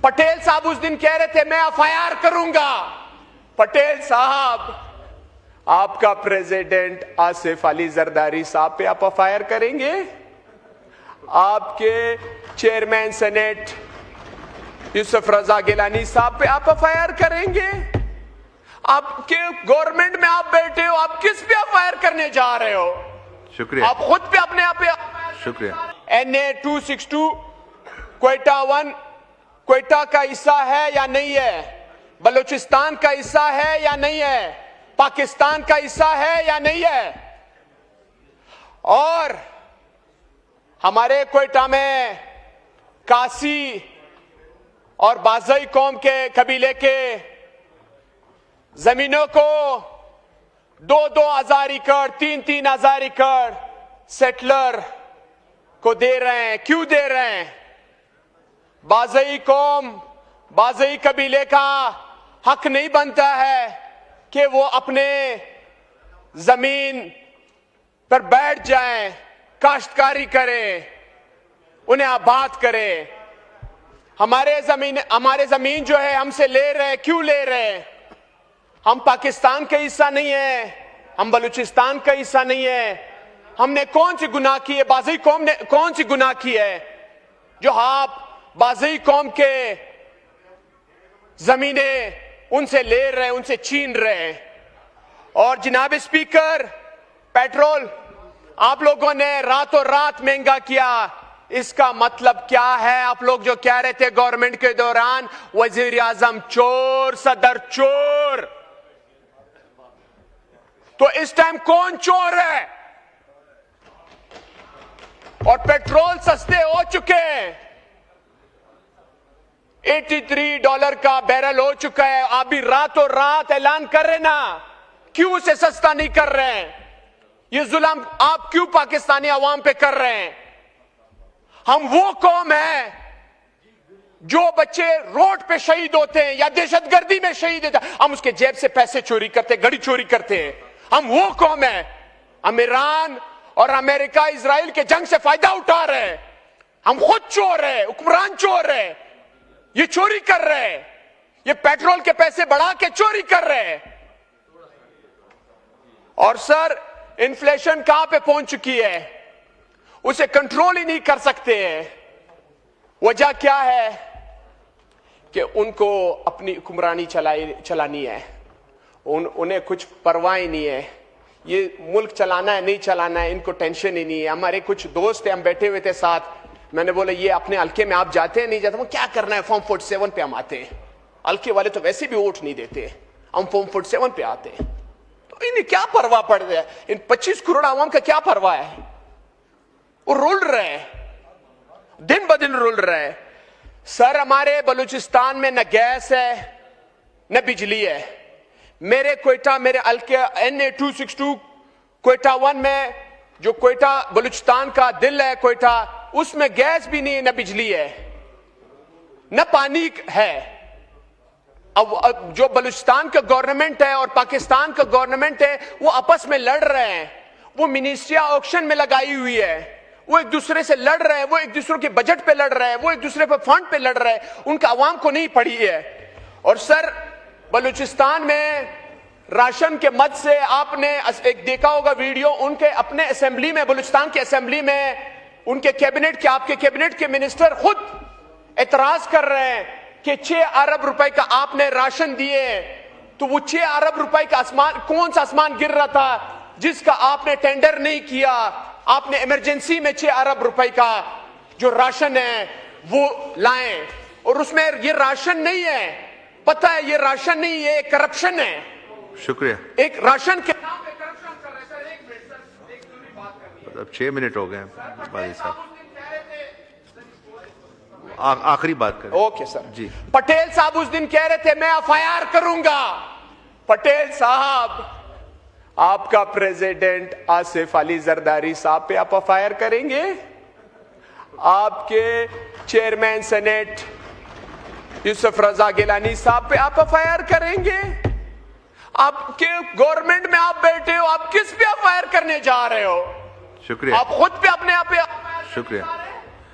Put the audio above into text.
पटेल साहब उस दिन कह रहे थे मैं एफआईआर करूंगा। पटेल साहब, आपका प्रेसिडेंट आसिफ अली जरदारी साहब पे आप एफआईआर करेंगे? आपके चेयरमैन सेनेट यूसुफ रजा गिलानी साहब पे आप एफआईआर करेंगे? आपके गवर्नमेंट में आप बैठे हो, आप किस पे एफआईआर करने जा रहे हो? शुक्रिया। आप खुद पे अपने आप पे। शुक्रिया। NA 262 क्वेटा 1 क्वेटा का हिस्सा है या नहीं है? बलूचिस्तान का हिस्सा है या नहीं है? पाकिस्तान का हिस्सा है या नहीं है? और हमारे क्वेटा में कासी और बाज़ई कौम के कबीले के जमीनों को 2-2 हजार एकड़ 3-3 हजार एकड़ सेटलर को दे रहे हैं। क्यों दे रहे हैं? बाज़ई कौम, बाज़ई कबीले का हक नहीं बनता है कि वो अपने जमीन पर बैठ जाएं, काश्तकारी करें, उन्हें आबाद करें। हमारे जमीन जो है हमसे ले रहे हैं। क्यों ले रहे हैं? हम पाकिस्तान का हिस्सा नहीं है, हम बलूचिस्तान का हिस्सा नहीं है। हमने कौन सी गुनाह की है? बाज़ई कौम ने कौन सी गुनाह की है जो आप बाज़ई कौम के जमीनें उनसे ले रहे हैं, उनसे छीन रहे हैं? और जनाब स्पीकर, पेट्रोल आप लोगों ने रातों रात महंगा किया। इसका मतलब क्या है? आप लोग जो कह रहे थे गवर्नमेंट के दौरान वजीर आजम चोर, सदर चोर, तो इस टाइम कौन चोर है? और पेट्रोल सस्ते हो चुके हैं, $83 का बैरल हो चुका है। आप भी रातों रात ऐलान कर रहे ना, क्यों उसे सस्ता नहीं कर रहे हैं? ये जुल्म आप क्यों पाकिस्तानी अवाम पे कर रहे हैं? हम वो कौम है जो बच्चे रोड पे शहीद होते हैं या दहशतगर्दी में शहीद होते हैं, हम उसके जेब से पैसे चोरी करते हैं, घड़ी चोरी करते हैं। हम वो कौम है। हम ईरान और अमेरिका इजराइल के जंग से फायदा उठा रहे हैं। हम खुद चोर है, हुक्मरान चोर है, ये चोरी कर रहे हैं, ये पेट्रोल के पैसे बढ़ा के चोरी कर रहे हैं। और सर, इन्फ्लेशन कहां पे पहुंच चुकी है? उसे कंट्रोल ही नहीं कर सकते हैं। वजह क्या है? कि उनको अपनी हुक्मरानी चलानी है, उन्हें कुछ परवाह ही नहीं है। ये मुल्क चलाना है नहीं चलाना है इनको टेंशन ही नहीं है। हमारे कुछ दोस्त थे, हम बैठे हुए थे साथ, मैंने बोला ये अपने हल्के में आप जाते हैं नहीं जाते? वो क्या करना है, फॉर्म 47 पे हम आते हैं। हल्के वाले तो वैसे भी वोट नहीं देते, हम फॉर्म 47 पे आते हैं। तो इन्हें क्या परवाह पड़ रहा है? इन 25 करोड़ आवाम का क्या परवाह है? वो रुल रहे हैं, दिन ब दिन रुल रहे हैं। सर, हमारे बलूचिस्तान में न गैस है न बिजली है। मेरे क्वेटा, मेरे हल्के NA 262 क्वेटा 1 में, जो क्वेटा बलूचिस्तान का दिल है क्वेटा, उसमें गैस भी नहीं है, न बिजली है, न पानी है। अब जो बलूचिस्तान का गवर्नमेंट है और पाकिस्तान का गवर्नमेंट है, वो आपस में लड़ रहे हैं। वो मिनिस्ट्रियां ऑक्शन में लगाई हुई है, वो एक दूसरे से लड़ रहे हैं, वो एक दूसरे के बजट पे लड़ रहे हैं, वो एक दूसरे पे फंड पे लड़ रहे हैं। उनका आवाम को नहीं पड़ी है। और सर, बलूचिस्तान में राशन के मद से आपने एक देखा होगा वीडियो, उनके अपने असेंबली में, बलूचिस्तान के असेंबली में, उनके कैबिनेट के, आपके कैबिनेट के मिनिस्टर खुद एतराज कर रहे हैं कि 6 अरब रुपए का आपने राशन दिए। तो वो 6 अरब रुपए का आसमान, कौन सा आसमान गिर रहा था जिसका आपने टेंडर नहीं किया? आपने इमरजेंसी में 6 अरब रुपए का जो राशन है वो लाएं, और उसमें ये राशन नहीं है, पता है ये राशन नहीं है, करप्शन है। शुक्रिया। एक राशन के नाम पे करप्शन कर रहे हैं। सर, 1 मिनट सर, एक जरूरी बात करनी है। अब 6 मिनट हो गए बाजी साहब, आखिरी बात करें। ओके सर जी। पटेल साहब उस दिन कह रहे थे मैं एफआईआर करूंगा। पटेल साहब, आपका प्रेसिडेंट आसिफ अली जरदारी साहब पे आप एफआईआर करेंगे? आपके चेयरमैन सेनेट यूसुफ रजा गिलानी साहब पे आप एफआईआर करेंगे? आपके गवर्नमेंट में आप बैठे हो, आप किस पे एफआईआर करने जा रहे हो? शुक्रिया। आप खुद पे अपने आप पे शुक्रिया।